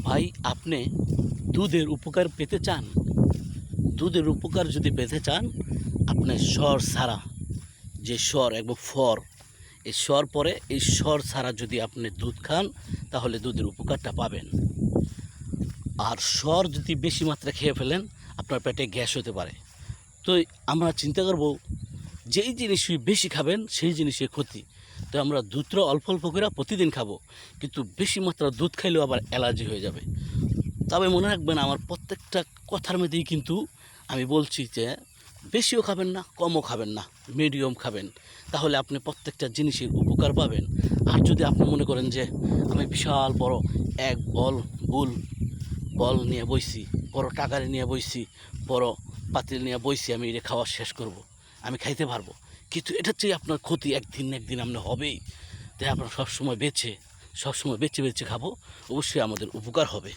ভাই, আপনি দুধের উপকার পেতে চান? দুধের উপকার যদি পেতে চান, আপনি সর ছাড়া যে সর এবং ফর, এই সর পরে এই সর ছাড়া যদি আপনি দুধ খান, তাহলে দুধের উপকারটা পাবেন। আর সর যদি বেশি মাত্রায় খেয়ে ফেলেন, আপনার পেটে গ্যাস হতে পারে। তো আমরা চিন্তা করব, যেই জিনিসই বেশি খাবেন সেই জিনিসই ক্ষতি। তো আমরা দুধটা অল্প অল্প করে প্রতিদিন খাবো, কিন্তু বেশি মাত্রা দুধ খাইলেও আবার অ্যালার্জি হয়ে যাবে। তবে মনে রাখবেন, আমার প্রত্যেকটা কথার মধ্যেই কিন্তু আমি বলছি যে বেশিও খাবেন না, কমও খাবেন না, মিডিয়াম খাবেন। তাহলে আপনি প্রত্যেকটা জিনিসের উপকার পাবেন। আর যদি আপনি মনে করেন যে আমি বিশাল বড় এক বল নিয়ে বইছি, বড় টাকারি নিয়ে বইছি, বড় পাতিল নিয়ে বইছি, আমি এটা খাওয়া শেষ করব, আমি খাইতে পারবো, কিন্তু এটার চেয়ে আপনার ক্ষতি একদিন না একদিন আপনার হবেই। তাই আপনার সবসময় বেছে বেছে খাবো, অবশ্যই আমাদের উপকার হবে।